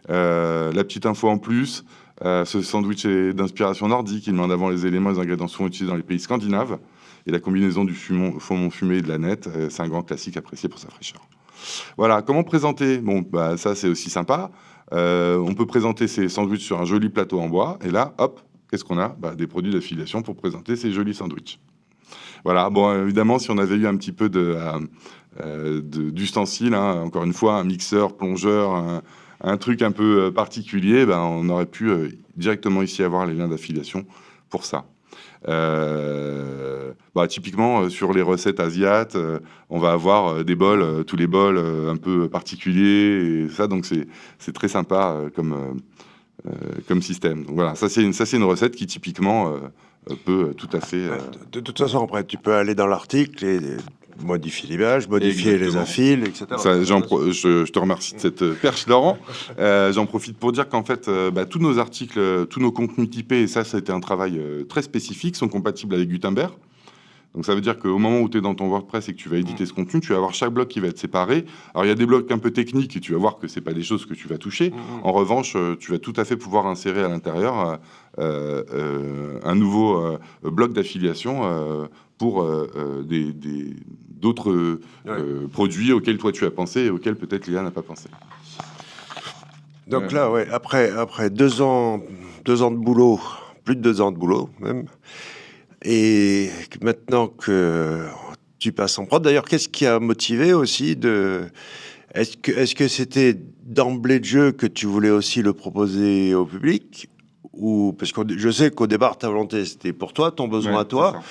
La petite info en plus, ce sandwich est d'inspiration nordique. Il met en avant les éléments et les ingrédients souvent utilisés dans les pays scandinaves. Et la combinaison du saumon fumé et de la nette, c'est un grand classique apprécié pour sa fraîcheur. Voilà, comment présenter? Bon, ça, c'est aussi sympa. On peut présenter ces sandwichs sur un joli plateau en bois. Et là, hop, qu'est-ce qu'on a? Des produits d'affiliation pour présenter ces jolis sandwichs. Voilà, bon, évidemment, si on avait eu un petit peu d'ustensiles, encore une fois, un mixeur, plongeur, un truc un peu particulier, on aurait pu directement ici avoir les liens d'affiliation pour ça. Typiquement sur les recettes asiates, on va avoir des bols, tous les bols un peu particuliers et ça, donc c'est très sympa comme système. Donc voilà, ça c'est une recette qui typiquement peut tout à fait. De toute façon, après, tu peux aller dans l'article et modifier l'image, modifier les affils, etc. Je te remercie de cette perche, Laurent. J'en profite pour dire qu'en fait, tous nos articles, tous nos contenus typés, et ça a été un travail très spécifique, sont compatibles avec Gutenberg. Donc ça veut dire qu'au moment où tu es dans ton WordPress et que tu vas éditer ce contenu, tu vas avoir chaque bloc qui va être séparé. Alors il y a des blocs un peu techniques et tu vas voir que c'est pas des choses que tu vas toucher. En revanche, tu vas tout à fait pouvoir insérer à l'intérieur un nouveau bloc d'affiliation pour d'autres produits auxquels toi tu as pensé et auxquels peut-être Léa n'a pas pensé. Donc là, ouais, après 2 ans de boulot, plus de 2 ans de boulot même, et maintenant que tu passes en prod, d'ailleurs, qu'est-ce qui a motivé aussi est-ce que c'était d'emblée de jeu que tu voulais aussi le proposer au public, ou parce que je sais qu'au départ ta volonté c'était pour toi, ton besoin à toi.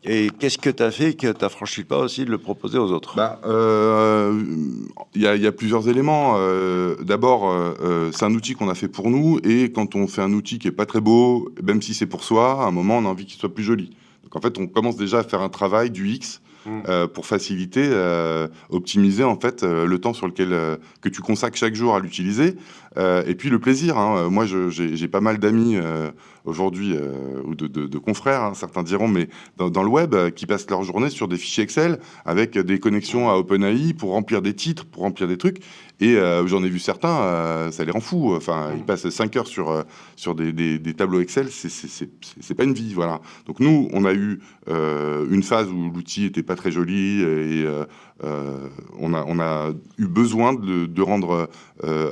Et qu'est-ce que tu as fait que tu n'as franchi le pas aussi de le proposer aux autres? Il y a plusieurs éléments. D'abord, c'est un outil qu'on a fait pour nous, et quand on fait un outil qui est pas très beau, même si c'est pour soi, à un moment, on a envie qu'il soit plus joli. Donc en fait, on commence déjà à faire un travail du X pour faciliter, optimiser en fait le temps sur lequel que tu consacres chaque jour à l'utiliser, et puis le plaisir. Moi, j'ai pas mal d'amis aujourd'hui, ou de confrères, hein, certains diront, mais dans le web, qui passent leur journée sur des fichiers Excel avec des connexions à OpenAI pour remplir des titres, pour remplir des trucs. Et j'en ai vu certains, ça les rend fous. Enfin, ils passent 5 heures sur des tableaux Excel, c'est pas une vie, voilà. Donc nous, on a eu une phase où l'outil était pas très joli, et on a eu besoin de rendre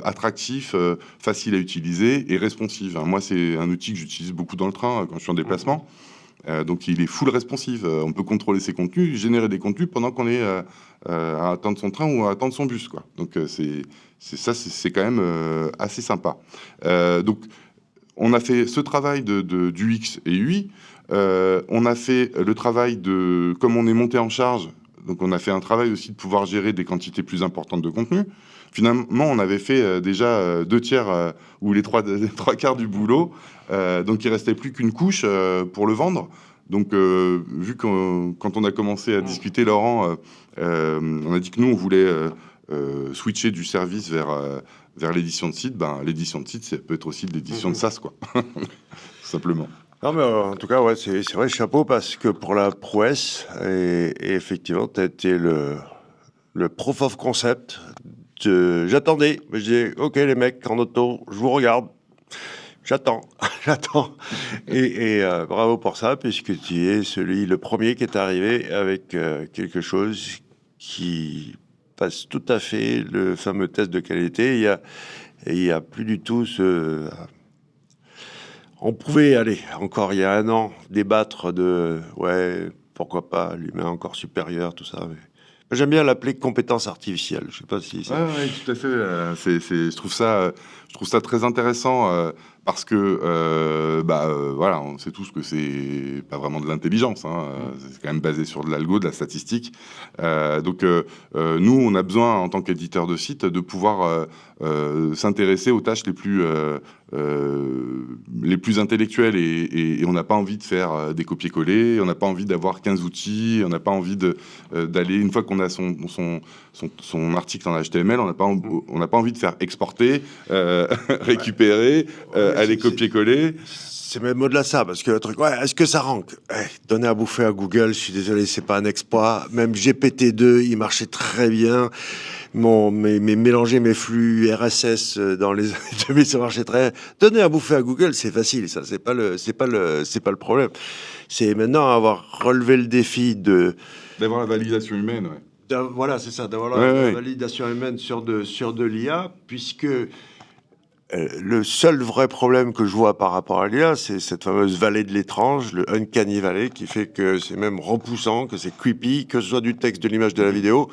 attractif, facile à utiliser et responsive. Moi, c'est un outil que j'utilise beaucoup dans le train quand je suis en déplacement. Donc il est full responsive. On peut contrôler ses contenus, générer des contenus pendant qu'on est à attendre son train ou à attendre son bus, quoi. Donc c'est quand même assez sympa. Donc on a fait ce travail du X et UI. On a fait le travail comme on est monté en charge. Donc on a fait un travail aussi de pouvoir gérer des quantités plus importantes de contenu. Finalement, on avait fait déjà 2/3 ou les 3/4 du boulot. Donc il restait plus qu'une couche pour le vendre. Donc vu que quand on a commencé à discuter, Laurent, on a dit que nous, on voulait switcher du service vers l'édition de site. L'édition de site, ça peut être aussi de l'édition de SaaS, quoi. Tout simplement. Non, mais en tout cas, ouais, c'est vrai, chapeau, parce que pour la prouesse, et effectivement, tu as été le proof of concept. J'attendais, je dis, ok les mecs en auto, je vous regarde, j'attends, j'attends. Et bravo pour ça, puisque tu es le premier qui est arrivé avec quelque chose qui passe tout à fait le fameux test de qualité. Il y a plus du tout ce... On pouvait aller, encore il y a un an, débattre de, ouais, pourquoi pas, l'humain encore supérieur, tout ça. Mais j'aime bien l'appeler compétence artificielle. Je sais pas si... Ouais, tout à fait. Je trouve ça très intéressant, parce que, voilà, on sait tous que c'est pas vraiment de l'intelligence, hein. C'est quand même basé sur de l'algo, de la statistique. Donc, nous, on a besoin, en tant qu'éditeur de site, de pouvoir s'intéresser aux tâches les plus intellectuelles, et on n'a pas envie de faire des copier-coller, on n'a pas envie d'avoir 15 outils, on n'a pas envie d'aller, une fois qu'on a son article en HTML, on n'a pas envie de faire exporter, récupérer, aller copier-coller. C'est même au-delà de ça, parce que le truc, ouais, est-ce que ça rank? Donner à bouffer à Google, je suis désolé, c'est pas un exploit. Même GPT-2, il marchait très bien. Mélanger mes flux RSS dans les années 2000, ça marchait très. Donner à bouffer à Google, c'est facile, ça, c'est pas le problème. C'est maintenant avoir relevé le défi d'avoir la validation humaine, ouais. Voilà, c'est ça, d'avoir la validation humaine sur de l'IA, puisque le seul vrai problème que je vois par rapport à l'IA, c'est cette fameuse vallée de l'étrange, le uncanny valley, qui fait que c'est même repoussant, que c'est creepy, que ce soit du texte, de l'image, de la vidéo.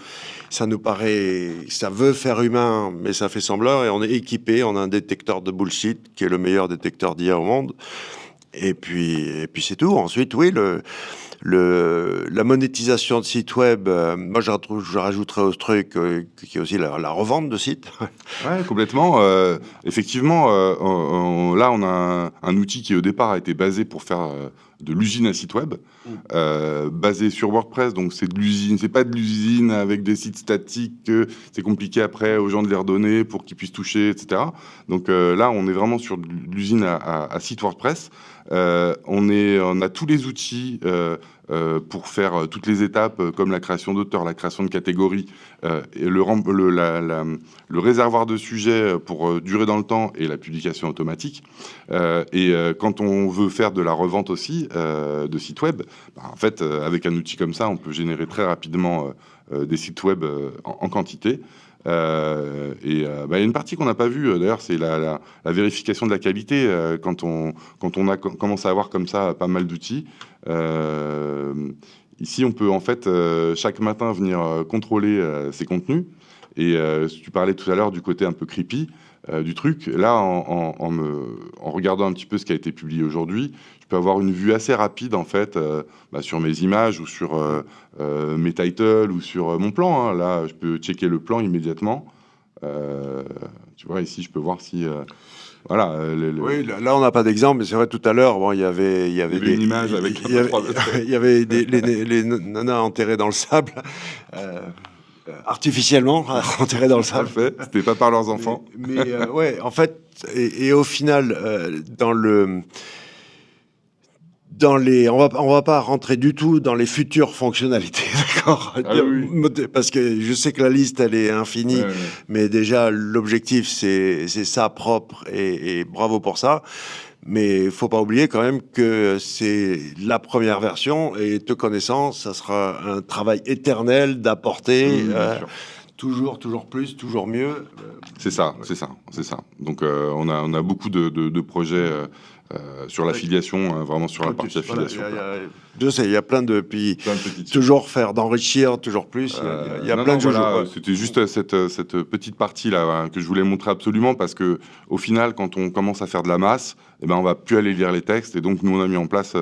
Ça nous paraît, ça veut faire humain, mais ça fait semblant, et on est équipé, on a un détecteur de bullshit, qui est le meilleur détecteur d'IA au monde. Et puis c'est tout. Ensuite, oui, la monétisation de sites web, moi je rajouterais au truc qui est aussi la revente de sites. Ouais, complètement. Effectivement, là on a un outil qui au départ a été basé pour faire de l'usine à site web, basé sur WordPress. Donc c'est de l'usine, c'est pas de l'usine avec des sites statiques que c'est compliqué après aux gens de les redonner pour qu'ils puissent toucher, etc. Donc là on est vraiment sur de l'usine à site WordPress. On a tous les outils pour faire toutes les étapes, comme la création d'auteurs, la création de catégories, et le réservoir de sujets pour durer dans le temps, et la publication automatique. Quand on veut faire de la revente aussi de sites web, en fait, avec un outil comme ça, on peut générer très rapidement des sites web en quantité. Il y a une partie qu'on n'a pas vue, d'ailleurs, c'est la vérification de la qualité. Quand on a commencé à avoir comme ça pas mal d'outils, ici on peut en fait chaque matin venir contrôler ces contenus. Et tu parlais tout à l'heure du côté un peu creepy. du truc. Là, en regardant un petit peu ce qui a été publié aujourd'hui, je peux avoir une vue assez rapide, en fait, sur mes images ou sur mes titles ou sur mon plan, hein. Là, je peux checker le plan immédiatement. Tu vois, ici, je peux voir si... voilà. Oui, là, on n'a pas d'exemple, mais c'est vrai, tout à l'heure, bon, il y avait une image avec il y avait les nanas enterrées dans le sable, artificiellement enterrées dans le sable. Parfait, c'était pas par leurs enfants. Mais ouais, en fait, et au final, on va pas rentrer du tout dans les futures fonctionnalités, d'accord? Ah oui. Parce que je sais que la liste, elle est infinie, Ouais. mais déjà, l'objectif, c'est ça propre, et bravo pour ça. Mais il faut pas oublier quand même que c'est la première version, et te connaissant, ça sera un travail éternel d'apporter Bien sûr. toujours plus, toujours mieux. C'est ça. Donc on a beaucoup de projets sur l'affiliation, hein, vraiment sur la partie affiliation. Je sais, il y a plein de... Puis Plein de petites toujours faire, d'enrichir, toujours plus. Il y a plein de choses. Voilà, c'était juste cette petite partie-là, hein, que je voulais montrer absolument, parce que au final, quand on commence à faire de la masse, eh ben, on va plus aller lire les textes. Et donc, nous, on a mis en place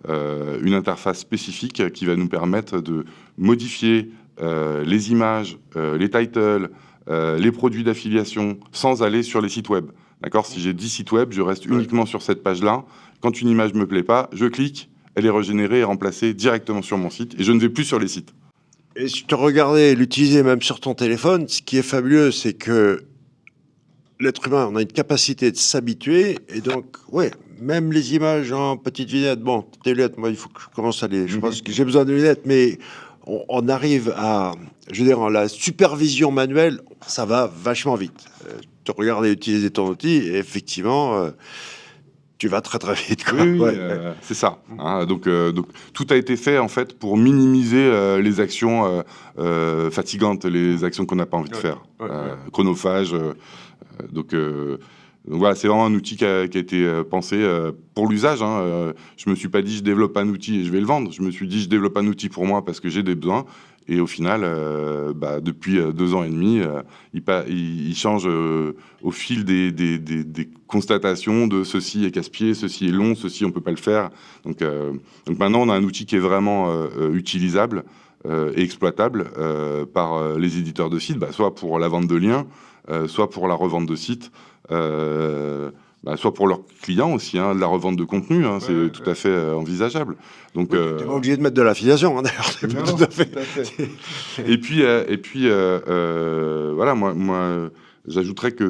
une interface spécifique qui va nous permettre de modifier les images, les titles, les produits d'affiliation, sans aller sur les sites web. D'accord? Si j'ai 10 sites web, je reste uniquement sur cette page-là. Quand une image me plaît pas, je clique, elle est régénérée et remplacée directement sur mon site, et je ne vais plus sur les sites. Et si tu regardais l'utiliser même sur ton téléphone, ce qui est fabuleux, c'est que l'être humain, on a une capacité de s'habituer, et donc, ouais, même les images en petite vignette, bon, tes lunettes, moi, il faut que je commence à les... Je pense que j'ai besoin de lunettes, mais on arrive à... Je veux dire, en la supervision manuelle, ça va vachement vite. Tu regardes et utiliser ton outil, et effectivement... tu vas très très vite, quoi. Oui, c'est ça. Hein. Donc, tout a été fait en fait pour minimiser les actions fatigantes, les actions qu'on n'a pas envie de faire, chronophages. Donc voilà, c'est vraiment un outil qui a été pensé pour l'usage. Hein. Je me suis pas dit je développe un outil et je vais le vendre. Je me suis dit je développe un outil pour moi parce que j'ai des besoins. Et au final, depuis 2 ans et demi, il change au fil des constatations de ceci est casse-pied, ceci est long, ceci on peut pas le faire. Donc maintenant, on a un outil qui est vraiment utilisable et exploitable par les éditeurs de sites, soit pour la vente de liens, soit pour la revente de sites, soit pour leurs clients aussi, hein, de la revente de contenu, hein, c'est tout à fait envisageable. Donc, t'es pas obligé de mettre de l'affiliation, hein, d'ailleurs. Non, tout à fait. Et puis, voilà, moi, j'ajouterais que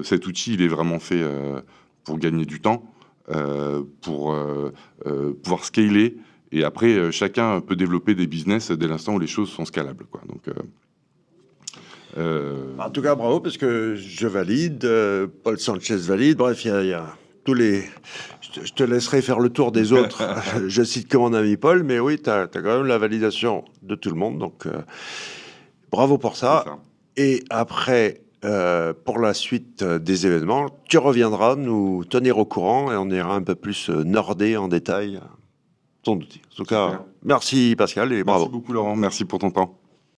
cet outil, il est vraiment fait pour gagner du temps, pour pouvoir scaler. Et après, chacun peut développer des business dès l'instant où les choses sont scalables, quoi. Donc, en tout cas, bravo, parce que je valide, Paul Sanchez valide, bref, il y a tous les... Je te laisserai faire le tour des autres. Je cite que mon ami Paul, mais oui, tu as quand même la validation de tout le monde, donc bravo pour ça. Et après, pour la suite des événements, tu reviendras nous tenir au courant et on ira un peu plus nerder en détail ton outil. En tout cas, merci Pascal et bravo. Merci beaucoup Laurent, merci pour ton temps.